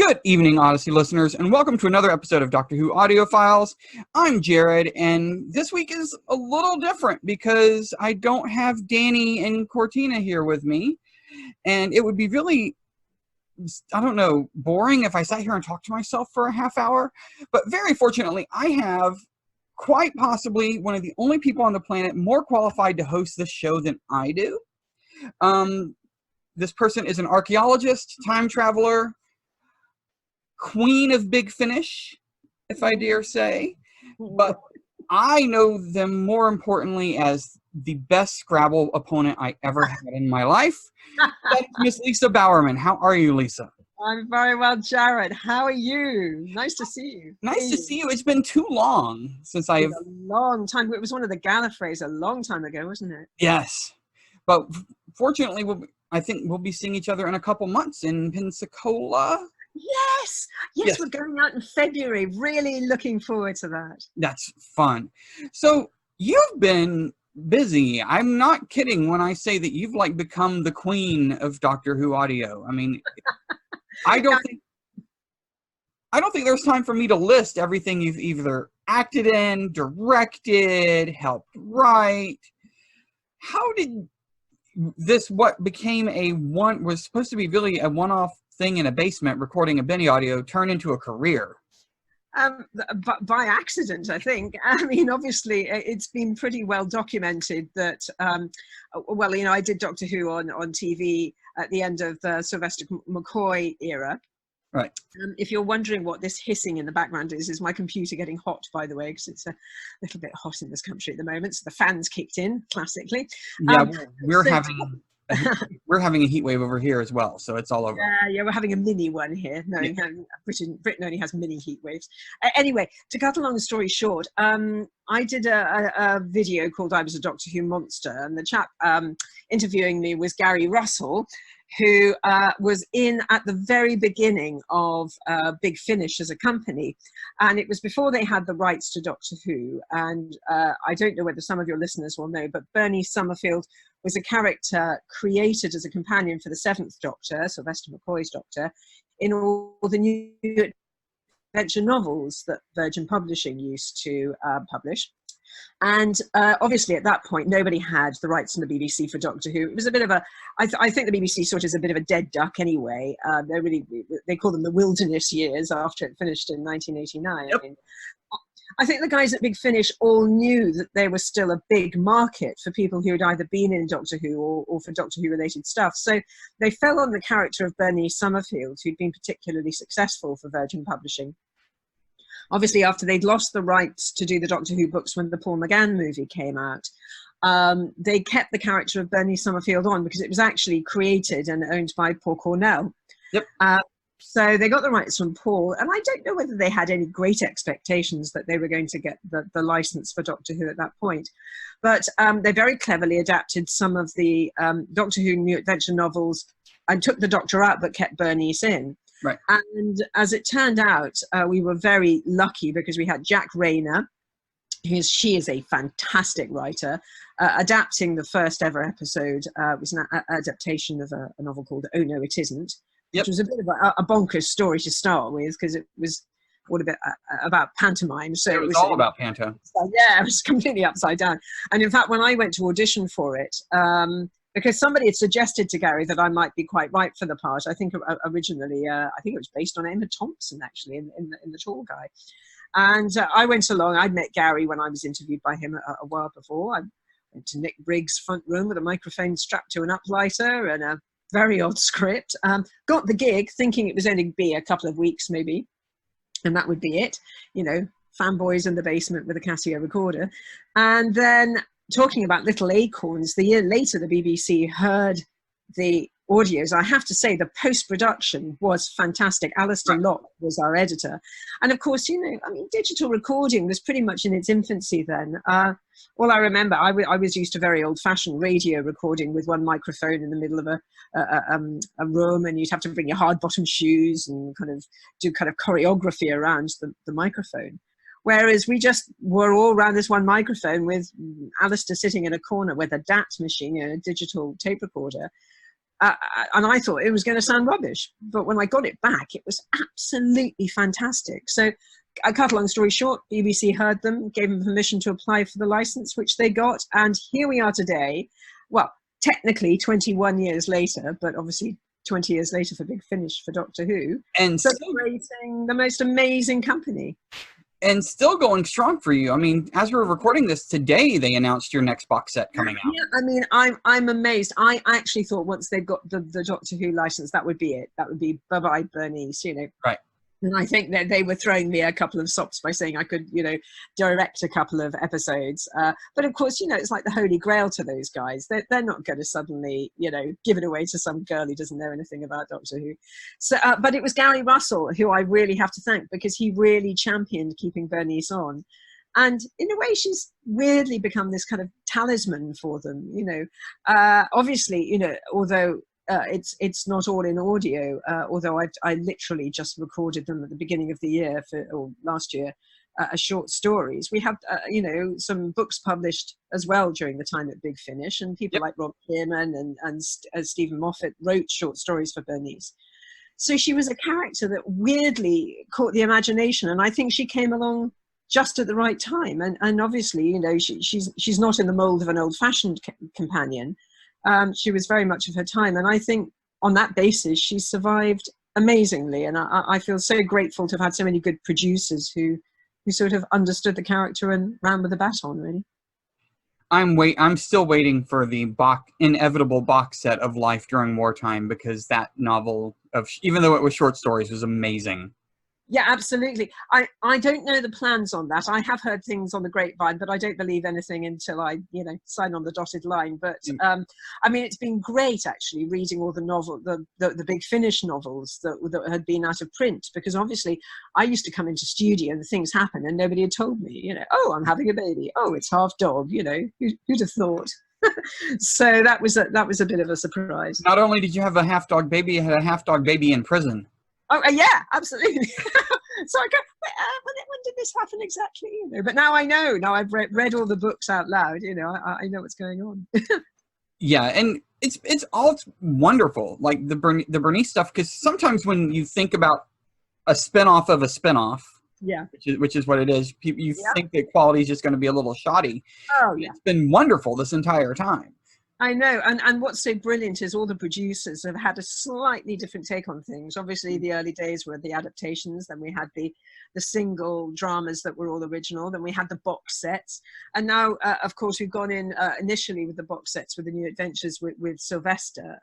Good evening, Odyssey listeners, and welcome to another episode of Doctor Who Audiophiles. I'm Jarrod, and this week is a little different because I don't have Danny and Cortina here with me, and it would be really, I don't know, boring if I sat here and talked to myself for a half hour, but very fortunately, I have quite possibly one of the only people on the planet more qualified to host this show than I do. This person is an archaeologist, time traveler, queen of Big Finish, if I dare say, but I know them more importantly as the best Scrabble opponent I ever had in my life. That's Miss Lisa Bowerman. How are you, Lisa? I'm very well, Jarrod. How are you? Nice to see you. Nice to see you. It's been too long since I've... A long time. It was one of the Gallifreys a long time ago, wasn't it? Yes. But fortunately, I think we'll be seeing each other in a couple months in Pensacola. Yes, we're going out in February. Really looking forward to that. That's fun. So you've been busy. I'm not kidding when I say that you've become the queen of Doctor Who audio. I mean, I don't think there's time for me to list everything you've either acted in, directed, helped write. How did this, what became was supposed to be really a one-off thing in a basement recording a Benny audio, turn into a career? By accident, I think. I mean, obviously, it's been pretty well documented that, I did Doctor Who on TV at the end of the Sylvester McCoy era. Right. If you're wondering what this hissing in the background is my computer getting hot, by the way, because it's a little bit hot in this country at the moment. So the fans kicked in, classically. Yeah, we're having a heat wave over here as well, so it's all over. Yeah, we're having a mini one here. Britain only has mini heat waves. Anyway, to cut a long story short, I did a video called "I Was a Doctor Who Monster," and the chap interviewing me was Gary Russell, who was in at the very beginning of Big Finish as a company. And it was before they had the rights to Doctor Who. And I don't know whether some of your listeners will know, but Bernie Summerfield was a character created as a companion for the Seventh Doctor, Sylvester McCoy's Doctor, in all the new adventure novels that Virgin Publishing used to publish. And obviously at that point, nobody had the rights in the BBC for Doctor Who. It was a bit of a, I think the BBC sort of is a bit of a dead duck anyway. They call them the wilderness years after it finished in 1989. Yep. I mean, I think the guys at Big Finish all knew that there was still a big market for people who had either been in Doctor Who or for Doctor Who related stuff. So they fell on the character of Bernie Summerfield, who'd been particularly successful for Virgin Publishing. Obviously, after they'd lost the rights to do the Doctor Who books when the Paul McGann movie came out, they kept the character of Bernie Summerfield on because it was actually created and owned by Paul Cornell. Yep. So they got the rights from Paul, and I don't know whether they had any great expectations that they were going to get the license for Doctor Who at that point. But they very cleverly adapted some of the Doctor Who New Adventure novels and took the Doctor out but kept Bernice in. Right. And as it turned out, we were very lucky because we had Jack Rayner, she is a fantastic writer, adapting the first ever episode. It was an adaptation of a novel called Oh No It Isn't, Yep. which was a bit of a bonkers story to start with because it was all a bit about pantomime. So it was all about panto. Yeah, it was completely upside down. And in fact, when I went to audition for it, because somebody had suggested to Gary that I might be quite right for the part. I think originally, I think it was based on Emma Thompson, actually, in the Tall Guy. And I went along. I'd met Gary when I was interviewed by him a while before. I went to Nick Briggs' front room with a microphone strapped to an uplighter and a very odd script. Got the gig thinking it was only be a couple of weeks maybe, and that would be it. You know, fanboys in the basement with a Casio recorder. And then, talking about little acorns, the year later the BBC heard the audios. I have to say the post-production was fantastic. Alistair Locke was our editor. And of course, you know, I mean, digital recording was pretty much in its infancy then. All I remember, I was used to very old-fashioned radio recording with one microphone in the middle of a room, and you'd have to bring your hard-bottom shoes and do choreography around the microphone. Whereas we just were all around this one microphone with Alistair sitting in a corner with a DAT machine, a digital tape recorder, and I thought it was going to sound rubbish, but when I got it back, it was absolutely fantastic. So, I cut a long story short, BBC heard them, gave them permission to apply for the license, which they got, and here we are today. Well, technically 21 years later, but obviously 20 years later for Big Finish for Doctor Who, and celebrating the most amazing company. And still going strong for you. I mean, as we're recording this today, they announced your next box set coming out. Yeah, I mean, I'm amazed. I actually thought once they've got the Doctor Who license, that would be it. That would be bye-bye Bernice, you know. Right. And I think that they were throwing me a couple of sops by saying I could, you know, direct a couple of episodes. But of course, you know, it's like the holy grail to those guys. They're not going to suddenly, you know, give it away to some girl who doesn't know anything about Doctor Who. So, but it was Gary Russell who I really have to thank, because he really championed keeping Bernice on. And in a way, she's weirdly become this kind of talisman for them, you know. Obviously, you know, although it's not all in audio, although I literally just recorded them at the beginning of the year or last year as short stories. We have you know, some books published as well during the time at Big Finish, and people like Rob Kierman and Stephen Moffat wrote short stories for Bernice. So she was a character that weirdly caught the imagination, and I think she came along just at the right time. And obviously, you know, she's not in the mold of an old-fashioned companion. She was very much of her time, and I think on that basis she survived amazingly, and I feel so grateful to have had so many good producers who sort of understood the character and ran with the baton, really. I'm still waiting for the inevitable box set of Life During Wartime, because that novel, even though it was short stories, was amazing. Yeah, absolutely. I don't know the plans on that. I have heard things on the grapevine, but I don't believe anything until I, you know, sign on the dotted line. But I mean, it's been great actually reading all the Big Finish novels that had been out of print, because obviously I used to come into studio and things happen and nobody had told me, you know, oh, I'm having a baby. Oh, it's half dog. You know, who'd have thought? So that was a bit of a surprise. Not only did you have a half dog baby, you had a half dog baby in prison. Oh, yeah, absolutely. So I go, when did this happen exactly? You know, but now I know. Now I've read all the books out loud. You know, I know what's going on. Yeah, and it's all wonderful, like the Bernice stuff, because sometimes when you think about a spinoff of a spinoff, yeah, which is what it is, you think that quality is just going to be a little shoddy. Oh, yeah. It's been wonderful this entire time. I know, and what's so brilliant is all the producers have had a slightly different take on things. Obviously, the early days were the adaptations, then we had the single dramas that were all original, then we had the box sets, and now, of course, we've gone in initially with the box sets with the New Adventures with Sylvester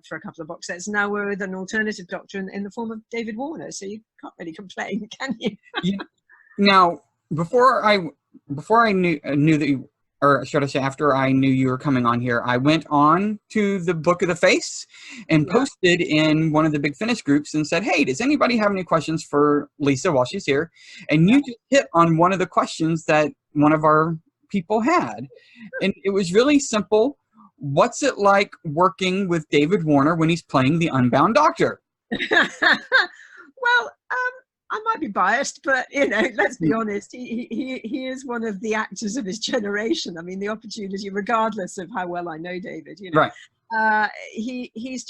for a couple of box sets. Now we're with an alternative Doctor in the form of David Warner, so you can't really complain, can you? Yeah. Now, before I knew that you, or should I say after I knew you were coming on here, I went on to the Book of the Face and posted in one of the Big Finish groups and said, hey, does anybody have any questions for Lisa while she's here? And you just hit on one of the questions that one of our people had. And it was really simple. What's it like working with David Warner when he's playing the Unbound Doctor? Well, I might be biased, but, you know, let's be honest, he is one of the actors of his generation. I mean, the opportunity, regardless of how well I know David, you know, right. He's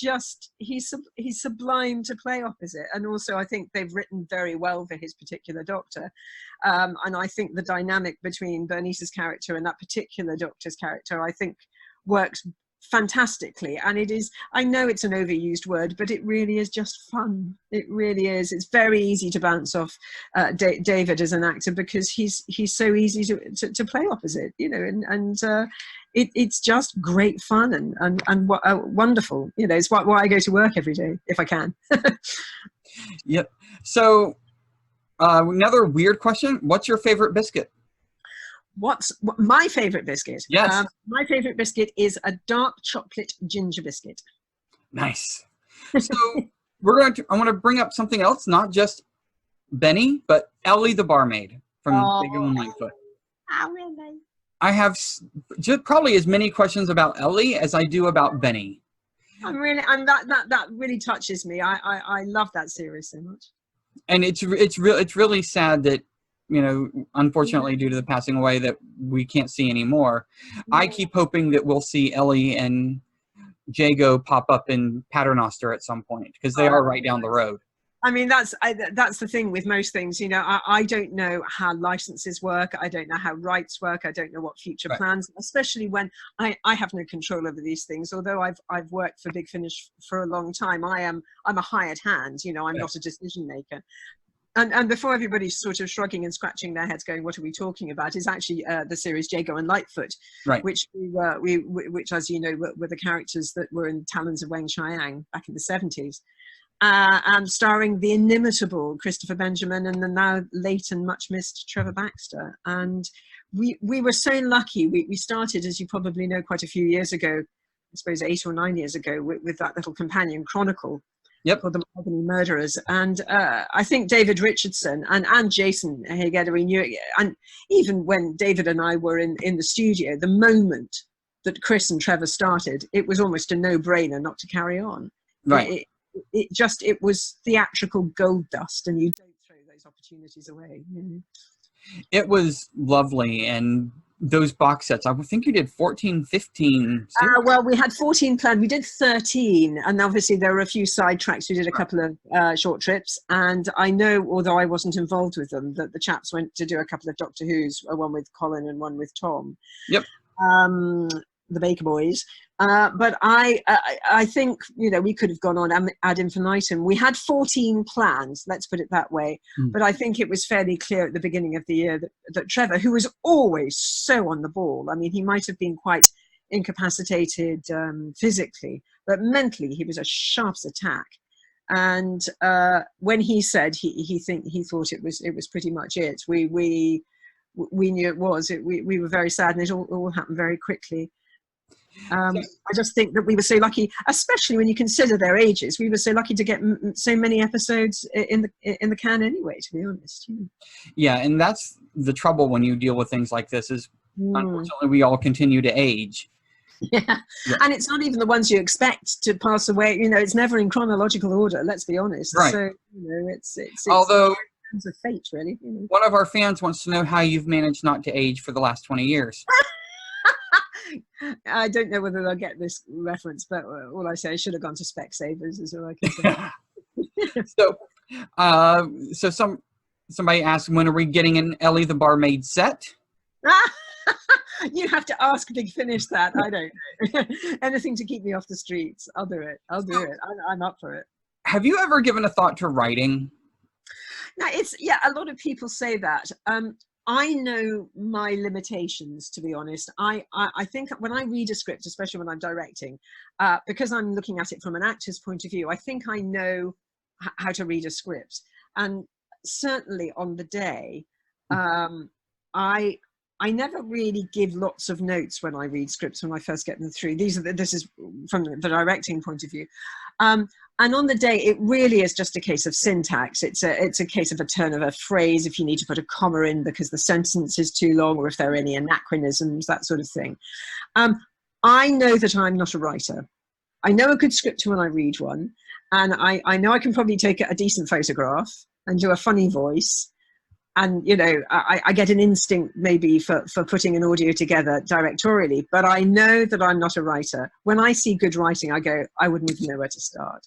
sublime to play opposite. And also I think they've written very well for his particular Doctor. And I think the dynamic between Bernice's character and that particular Doctor's character, I think works fantastically. And it is, I know it's an overused word, but it really is just fun. It really is. It's very easy to bounce off David as an actor, because he's so easy to play opposite, you know, and it's just great fun and wonderful. You know, it's why I go to work every day if I can. Yep. So another weird question. What's your favorite biscuit? What my favorite biscuit? Yes. My favorite biscuit is a dark chocolate ginger biscuit. Nice. So I want to bring up something else, not just Benny, but Ellie the barmaid from Big and Lightfoot. Oh, really? I have just probably as many questions about Ellie as I do about Benny. That really touches me. I love that series so much. And it's really sad that, you know, unfortunately, due to the passing away, that we can't see anymore. I keep hoping that we'll see Ellie and Jago pop up in Paternoster at some point, because they are right down the road. I mean, that's the thing with most things. You know, I don't know how licenses work. I don't know how rights work. I don't know what future plans, especially when I have no control over these things. Although I've worked for Big Finish for a long time, I'm a hired hand. You know, I'm not a decision maker. And before everybody's sort of shrugging and scratching their heads, going, "What are we talking about?" is actually the series Jago and Lightfoot, which which, as you know, were the characters that were in Talons of Weng Chiang back in the 70s. And starring the inimitable Christopher Benjamin and the now late and much missed Trevor Baxter. And we were so lucky. We started, as you probably know, quite a few years ago, I suppose 8 or 9 years ago, with that little companion chronicle called The Mahogany Murderers. And I think David Richardson and Jason Hegederi knew it. And even when David and I were in the studio, the moment that Chris and Trevor started, it was almost a no-brainer not to carry on. Right. It was theatrical gold dust, and you don't throw those opportunities away. You know? It was lovely, and those box sets, I think you did 14, 15. Well, we had 14 planned. We did 13, and obviously there were a few side tracks. We did a couple of short trips, and I know, although I wasn't involved with them, that the chaps went to do a couple of Doctor Who's, one with Colin and one with Tom. Yep. The Baker Boys. But I think, you know, we could have gone on ad infinitum. We had 14 plans, let's put it that way. But I think it was fairly clear at the beginning of the year that Trevor, who was always so on the ball, I mean, he might have been quite incapacitated physically, but mentally he was a sharp as a tack. And when he said he thought it was pretty much it, we knew it was. We were very sad, and it all happened very quickly. I just think that we were so lucky, especially when you consider their ages. We were so lucky to get so many episodes in the can anyway, to be honest. Yeah, and that's the trouble when you deal with things like this is, unfortunately, we all continue to age. Yeah, and it's not even the ones you expect to pass away. You know, it's never in chronological order, let's be honest. Right. So, you know, it's although it's a fate, really. You know. One of our fans wants to know how you've managed not to age for the last 20 years. I don't know whether they'll get this reference, but all I say, I should have gone to Specsavers, is all I can say. So somebody asked, when are we getting an Ellie the Barmaid set? You have to ask Big Finish that. I don't know. Anything to keep me off the streets. I'll do it. I'm up for it. Have you ever given a thought to writing? Now, a lot of people say that. I know my limitations, to be honest. I think when I read a script, especially when I'm directing, because I'm looking at it from an actor's point of view, I think I know how to read a script. And certainly on the day, I never really give lots of notes when I read scripts when I first get them through. This is from the directing point of view. And on the day, it really is just a case of syntax. It's a case of a turn of a phrase, if you need to put a comma in because the sentence is too long, or if there are any anachronisms, that sort of thing. I know that I'm not a writer. I know a good script when I read one, and I know I can probably take a decent photograph and do a funny voice. And, you know, I get an instinct maybe for putting an audio together directorially, but I know that I'm not a writer. When I see good writing, I go, I wouldn't even know where to start.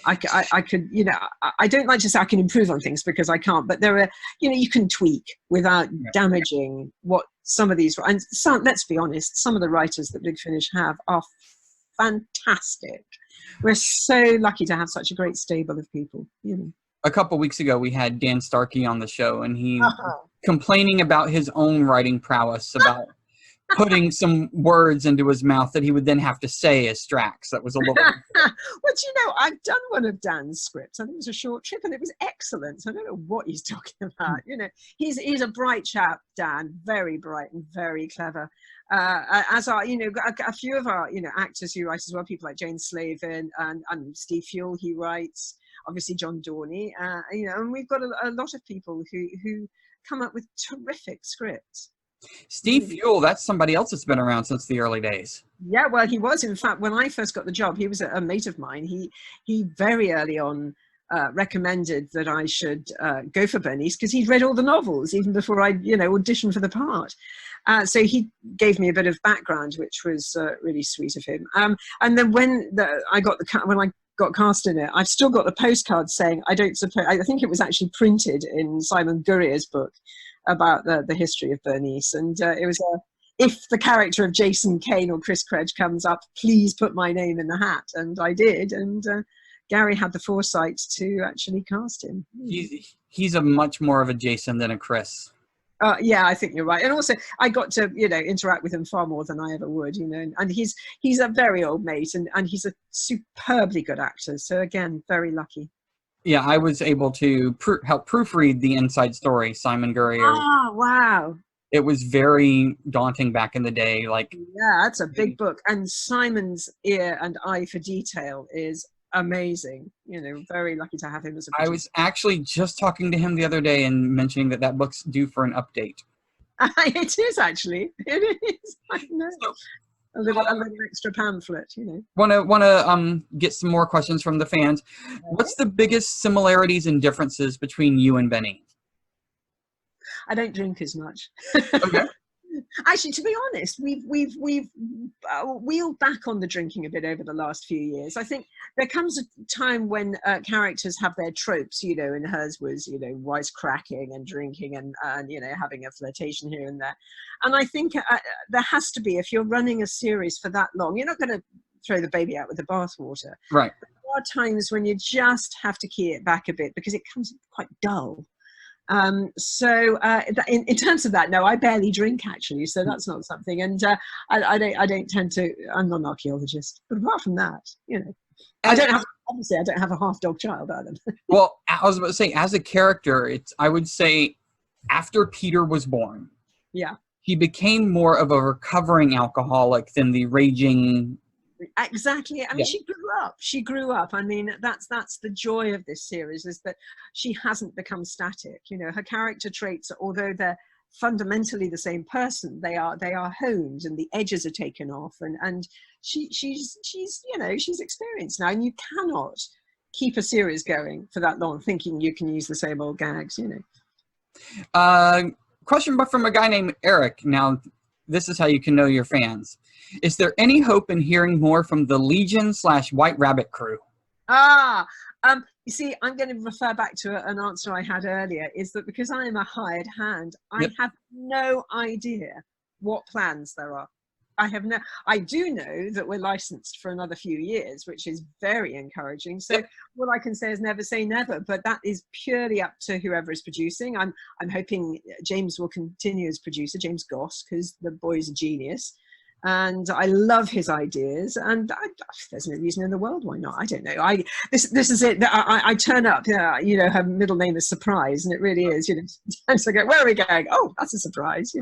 I could, you know, I don't like to say I can improve on things because I can't, but there are, you know, you can tweak without damaging what some of these, and some, let's be honest, some of the writers that Big Finish have are fantastic. We're so lucky to have such a great stable of people, you know. A couple weeks ago, we had Dan Starkey on the show, and he complaining about his own writing prowess, about putting some words into his mouth that he would then have to say as Strax. That was a little... Well, you know, I've done one of Dan's scripts. I think it was a short trip, and it was excellent. So I don't know what he's talking about. You know, he's a bright chap, Dan, very bright and very clever. As are, you know, a few of our, you know, actors who write as well, people like Jane Slavin and Steve Fuel, he writes. Obviously John Dorney, you know, and we've got a lot of people who come up with terrific scripts. Steve Fuel, that's somebody else that's been around since the early days. Yeah, well, he was. In fact, when I first got the job, he was a mate of mine. He very early on recommended that I should go for Bernice because he'd read all the novels even before I, auditioned for the part. So he gave me a bit of background, which was really sweet of him. And then when I got cast in it, I've still got the postcard saying, I think it was actually printed in Simon Gurrier's book about the history of Bernice. And it was if the character of Jason Kane or Chris Credge comes up, please put my name in the hat. And I did. And Gary had the foresight to actually cast him. He's a much more of a Jason than a Chris. Yeah, I think you're right. And also I got to, interact with him far more than I ever would, and he's a very old mate and he's a superbly good actor. So again, very lucky. Yeah, I was able to help proofread the inside story, Simon Gurrier. Oh, wow. It was very daunting back in the day. Yeah, that's a big book. And Simon's ear and eye for detail is amazing. Very lucky to have him as a producer. I was actually just talking to him the other day and mentioning that book's due for an update. It is actually. It is. I know. So, a little extra pamphlet, Want to get some more questions from the fans. Okay. What's the biggest similarities and differences between you and Benny? I don't drink as much. Okay. Actually, to be honest, we've wheeled back on the drinking a bit over the last few years. I think there comes a time when characters have their tropes, and hers was, wisecracking and drinking and having a flirtation here and there. And I think there has to be, if you're running a series for that long, you're not going to throw the baby out with the bathwater. Right. But there are times when you just have to key it back a bit because it becomes quite dull. So in terms of that, no, I barely drink actually, so that's not something. And I don't tend to. I'm not an archaeologist, but apart from that, I don't have a half dog child either. Well, I was about to say, as a character, I would say after Peter was born, yeah, he became more of a recovering alcoholic than the raging. Exactly. I mean, yeah. She grew up. I mean, that's the joy of this series, is that she hasn't become static. Her character traits, although they're fundamentally the same person, they are honed and the edges are taken off. And she's experienced now, and you cannot keep a series going for that long thinking you can use the same old gags. Question from a guy named Eric. Now, this is how you can know your fans. Is there any hope in hearing more from the Legion/White Rabbit crew? You see, I'm going to refer back to an answer I had earlier, is that because I am a hired hand, I have no idea what plans there are. I do know that we're licensed for another few years, which is very encouraging. So what I can say is never say never, but that is purely up to whoever is producing. I'm hoping James will continue as producer, James Goss, because the boy's a genius. And I love his ideas, and there's no reason in the world why not. I don't know. This is it. I turn up. Her middle name is Surprise, and it really is. And so I go, where are we going? Oh, that's a surprise.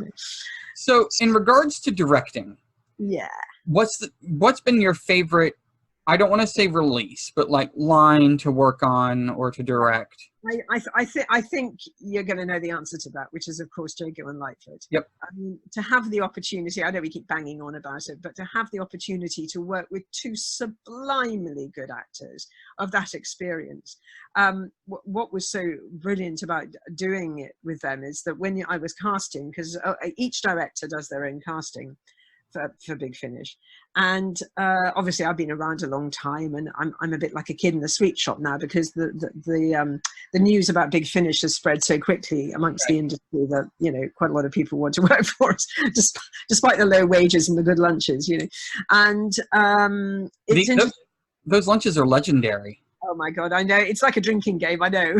So, in regards to directing, yeah, what's been your favorite? I don't want to say release, but line to work on or to direct. I think you're going to know the answer to that, which is, of course, Jago and Lightfoot. Yep. I mean, to have the opportunity, I know we keep banging on about it, but to have the opportunity to work with two sublimely good actors of that experience. What was so brilliant about doing it with them is that when I was casting, because each director does their own casting for Big Finish, and obviously I've been around a long time, and I'm a bit like a kid in the sweet shop now, because the news about Big Finish has spread so quickly amongst the industry that quite a lot of people want to work for us, despite the low wages and the good lunches, and those lunches are legendary. Oh my God, I know. It's like a drinking game, I know,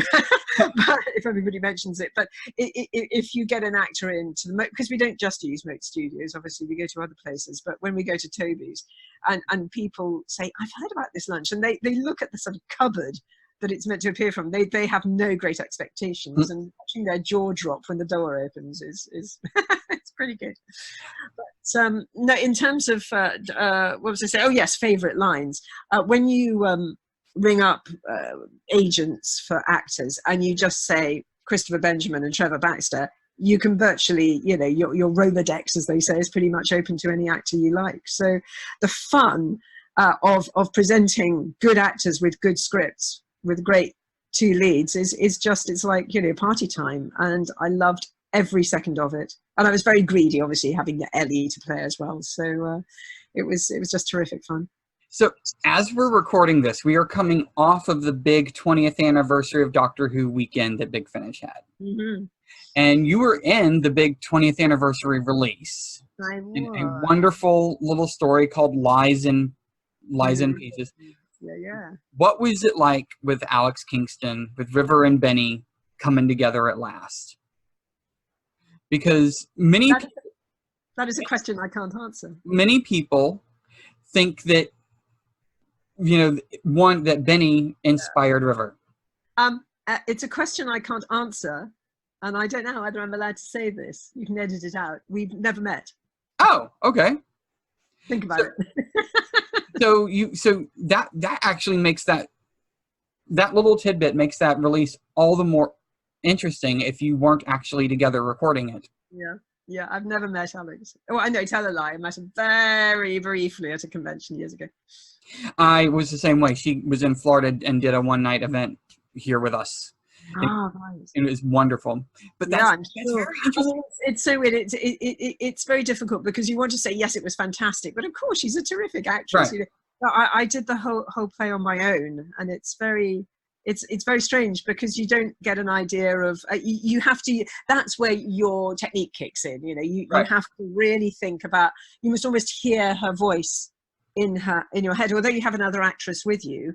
but if everybody mentions it. But if you get an actor into because we don't just use Moat Studios, obviously we go to other places, but when we go to Toby's and people say, I've heard about this lunch, and they look at the sort of cupboard that it's meant to appear from, they have no great expectations, and watching their jaw drop when the door opens is it's pretty good. But no, in terms of, what was I saying? Oh yes, favourite lines. When you ring up agents for actors and you just say Christopher Benjamin and Trevor Baxter, you can virtually, your Rolodex, as they say, is pretty much open to any actor you like. So the fun of presenting good actors with good scripts, with great two leads is just, it's like, you know, party time, and I loved every second of it. And I was very greedy, obviously, having the Ellie to play as well. So it was just terrific fun. So as we're recording this, we are coming off of the big 20th anniversary of Doctor Who weekend that Big Finish had. Mm-hmm. And you were in the big 20th anniversary release. I In a was. wonderful little story called Lies in Pieces. Yeah. What was it like with Alex Kingston, with River and Benny coming together at last? Because that is a question I can't answer. Many people think that, you know, that Benny inspired River. It's a question I can't answer, and I don't know whether I'm allowed to say this. You can edit it out. We've never met. Oh, okay. Think about it. So that actually makes that little tidbit makes that release all the more interesting if you weren't actually together recording it. Yeah, I've never met Alex. Oh, I know, tell a lie. I met him very briefly at a convention years ago. I was the same way. She was in Florida and did a one-night event here with us. Ah, right. And it was wonderful. But yeah, I'm sure. very interesting. It's so weird. It's very difficult because you want to say, yes, it was fantastic. But of course, she's a terrific actress. Right. You know, I did the whole play on my own. And it's very strange because you don't get an idea of, you have to, that's where your technique kicks in. You know, you have to really think about, you must almost hear her voice in your head. Although you have another actress with you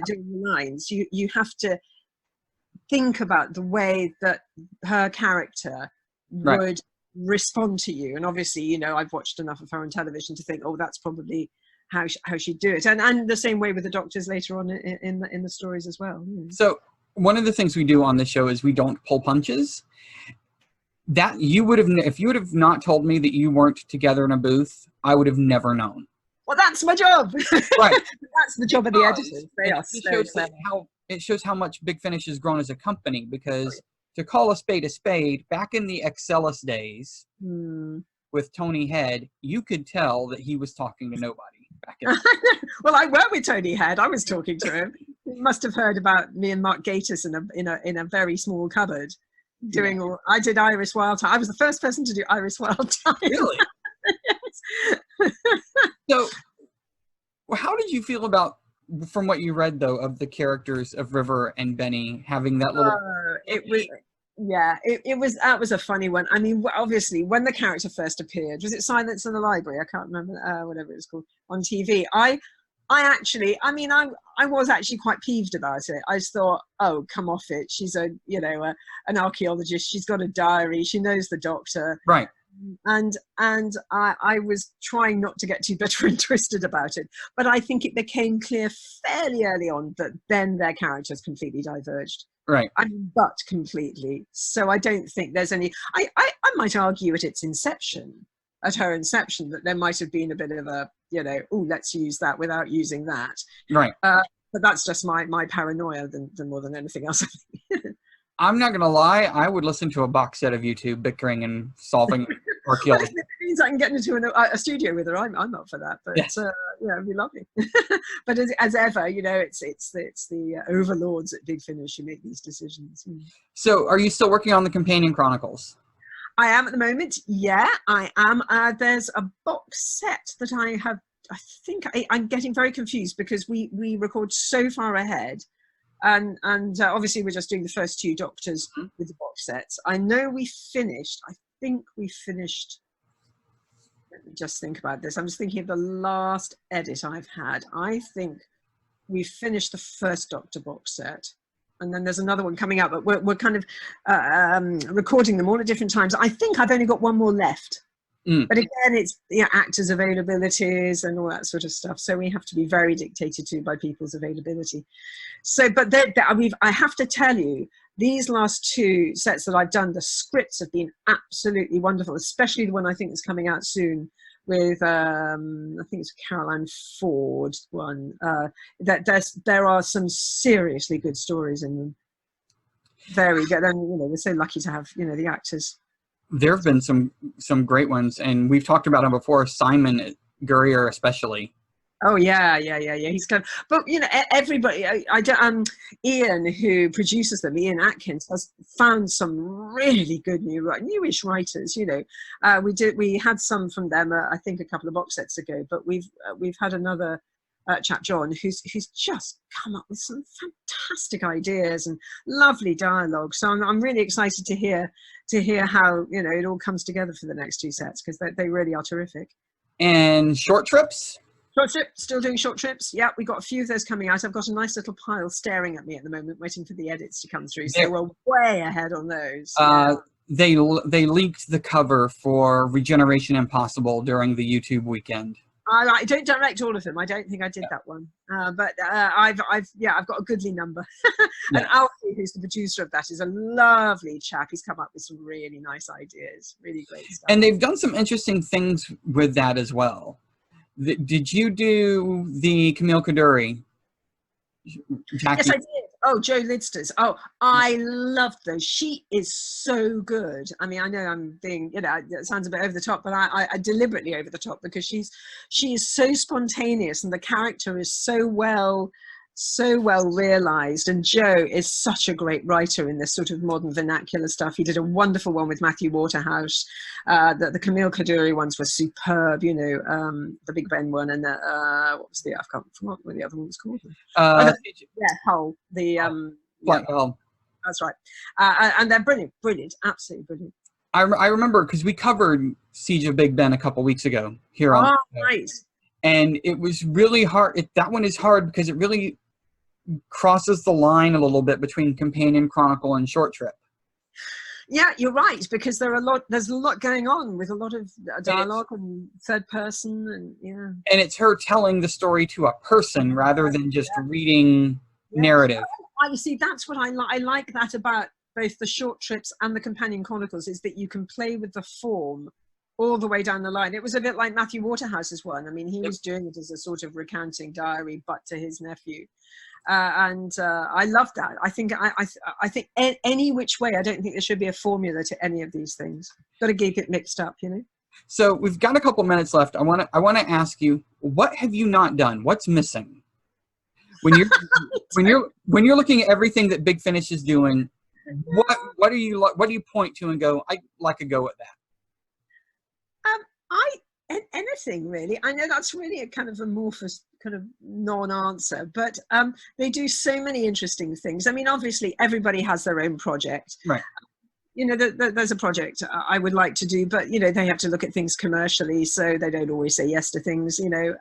doing the lines, you have to think about the way that her character would respond to you. And obviously, you know, I've watched enough of her on television to think, oh, that's probably how she'd do it. And the same way with the doctors later on in the stories as well. So one of the things we do on the show is we don't pull punches. That you would have, if you would have not told me that you weren't together in a booth, I would have never known. Well, that's my job. Right. That's the job of the editors. They are it shows how much Big Finish has grown as a company, because to call a spade, back in the Excellus days with Tony Head, you could tell that he was talking to nobody back in Well, I worked with Tony Head. I was talking to him. He must have heard about me and Mark Gatiss in a very small cupboard doing all. I did Iris Wildtime. I was the first person to do Iris Wildtime. Really? Yes. So how did you feel about, from what you read though, of the characters of River and Benny having that little that was a funny one. I mean, obviously when the character first appeared, was it Silence in the Library? I can't remember, whatever it was called, on TV. I was actually quite peeved about it. I just thought, oh, come off it. She's an archaeologist. She's got a diary. She knows the Doctor. Right. And I was trying not to get too bitter and twisted about it, but I think it became clear fairly early on that then their characters completely diverged. Right. But completely. So I don't think there's any. I might argue at her inception, that there might have been a bit of a, let's use that without using that. Right. But that's just my paranoia than more than anything else. I'm not gonna lie, I would listen to a box set of you two bickering and solving archaeology. It means I can get into a studio with her. I'm not for that, but yes. It'd be lovely. But as ever, it's the overlords at Big Finish who make these decisions. So, are you still working on the Companion Chronicles? I am at the moment. Yeah, I am. There's a box set that I have. I think I'm getting very confused because we record so far ahead. And obviously we're just doing the first two Doctors with the box sets. I know I think we finished, let me just think about this. I'm just thinking of the last edit I've had. I think we finished the first Doctor box set. And then there's another one coming out, but we're kind of recording them all at different times. I think I've only got one more left. But again, it's actors' availabilities and all that sort of stuff. So we have to be very dictated to by people's availability. So, but I have to tell you, these last two sets that I've done, the scripts have been absolutely wonderful, especially the one I think is coming out soon with, I think it's Caroline Ford one. There are some seriously good stories in them. Very good. And, we're so lucky to have, the actors. There have been some great ones, and we've talked about them before. Simon Gurrier, especially. Oh yeah. He's kind of, but you know, everybody. I don't. Ian, who produces them, Ian Atkins, has found some really good newish writers. You know, we had some from them. I think a couple of box sets ago, but we've had another chap, John, who's just come up with some fantastic ideas and lovely dialogue. So I'm really excited to hear how, you know, it all comes together for the next two sets, because they really are terrific. And short trips? Short trip, still doing short trips. Yeah, we got a few of those coming out. I've got a nice little pile staring at me at the moment, waiting for the edits to come through. So we're way ahead on those. Yeah. They leaked the cover for Regeneration Impossible during the YouTube weekend. I don't direct all of them. I don't think I did that one, but I've got a goodly number. And Alfie, who's the producer of that, is a lovely chap. He's come up with some really nice ideas, really great stuff. And they've done some interesting things with that as well. Did you do the Camille Kaduri? Jackie? Yes, I did. Oh, Joe Lidster's. Oh, I loved those. She is so good. I mean, I know I'm being, you know, it sounds a bit over the top, but I deliberately over the top, because she is so spontaneous, and the character is so well realized. And Joe is such a great writer in this sort of modern vernacular stuff. He did a wonderful one with Matthew Waterhouse. The Camille Kaduri ones were superb, you know, the Big Ben one, and what was the, I can't forget what the other one was called. Hull. Hull. That's right. And they're brilliant, absolutely brilliant. I remember, because we covered Siege of Big Ben a couple weeks ago here on. Oh, nice. And it was really hard. That one is hard because it really crosses the line a little bit between companion chronicle and short trip. Yeah, you're right, because there's a lot going on with a lot of dialogue and third person, and yeah. And it's her telling the story to a person rather than just reading narrative. You see, that's what I like that about both the short trips and the companion chronicles, is that you can play with the form all the way down the line. It was a bit like Matthew Waterhouse's one. I mean, he was doing it as a sort of recounting diary, but to his nephew. And I love that. I think any which way, I don't think there should be a formula to any of these things. Got to keep it mixed up, you know. So we've got a couple minutes left. I want to ask you, what have you not done? What's missing? When you're when you're looking at everything that Big Finish is doing, what do you point to and go, I'd like to go at that? Anything really. I know that's really a kind of amorphous kind of non-answer, but they do so many interesting things. I mean, obviously everybody has their own project, right? You know, there's a project I would like to do, but you know, they have to look at things commercially, so they don't always say yes to things, you know.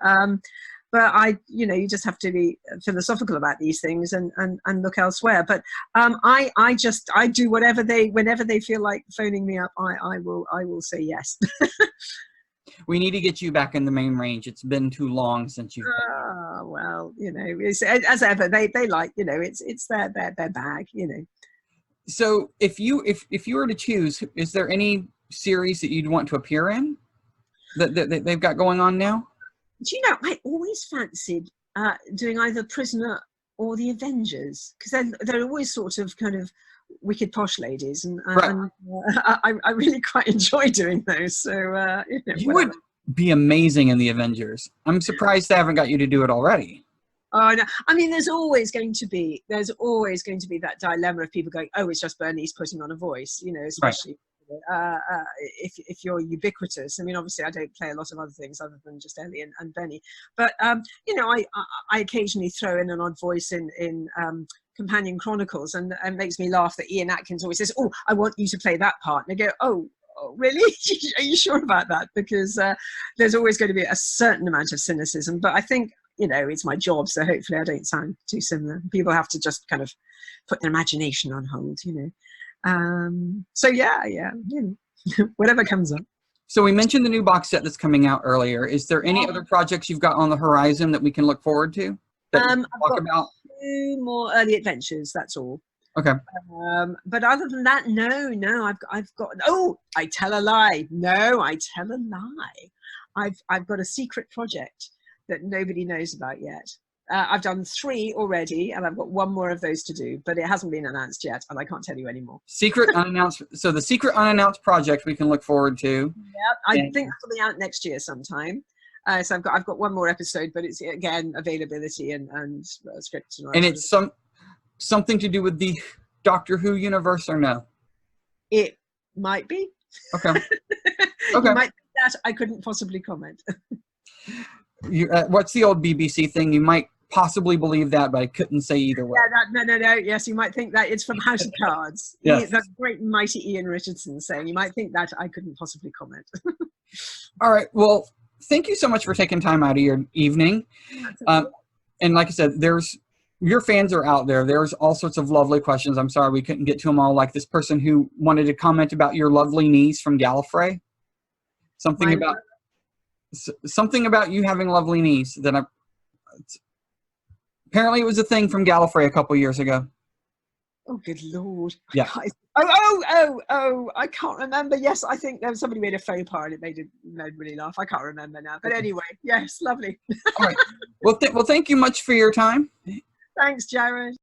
But you just have to be philosophical about these things and look elsewhere. But I do whenever they feel like phoning me up, I will say yes. We need to get you back in the main range. It's been too long since you've. Well, you know, as ever, they like, you know, it's their bag, you know. So if you were to choose, is there any series that you'd want to appear in that they've got going on now? Do you know, I always fancied doing either Prisoner or the Avengers, because they're always sort of kind of wicked posh ladies, and I really quite enjoy doing those. So you would be amazing in the Avengers. I'm surprised they haven't got you to do it already. Oh no! I mean, there's always going to be that dilemma of people going, "Oh, it's just Bernice putting on a voice," you know, especially. Right. If you're ubiquitous. I mean, obviously I don't play a lot of other things other than just Ellie and Benny, but you know, I occasionally throw in an odd voice in Companion Chronicles, and it makes me laugh that Ian Atkins always says, "Oh, I want you to play that part," and I go, "Oh, really? Are you sure about that?" Because there's always going to be a certain amount of cynicism, but I think, you know, it's my job, so hopefully I don't sound too similar. People have to just kind of put their imagination on hold, you know. So yeah, you know, whatever comes up. So we mentioned the new box set that's coming out earlier. Is there any other projects you've got on the horizon that we can look forward to? I've got 2 more early adventures. That's all. Okay. But other than that, no. I've got. Oh, I tell a lie. No, I tell a lie. I've got a secret project that nobody knows about yet. I've done 3 already, and I've got 1 more of those to do, but it hasn't been announced yet, and I can't tell you anymore. Secret unannounced. So the secret unannounced project we can look forward to. Yeah, I think it'll be out next year sometime. So I've got one more episode, but it's again availability and scripts and all that And sort it's of- something to do with the Doctor Who universe, or no? It might be. Okay. You Okay. might think that. I couldn't possibly comment. What's the old BBC thing? You might possibly believe that, but I couldn't say either way. Yeah, no. Yes, you might think that it's from House of Cards. Yes. That great mighty Ian Richardson saying, you might think that. I couldn't possibly comment. All right. Well, thank you so much for taking time out of your evening. And like I said, your fans are out there. There's all sorts of lovely questions. I'm sorry we couldn't get to them all. Like this person who wanted to comment about your lovely niece from Gallifrey. Something about you having a lovely niece that apparently it was a thing from Gallifrey a couple years ago. Oh, good Lord. Yeah. Oh, I can't remember. Yes, I think there was somebody made a faux pas and it made me really laugh. I can't remember now. But anyway, yes, lovely. All right. Well, thank you much for your time. Thanks, Jarrod.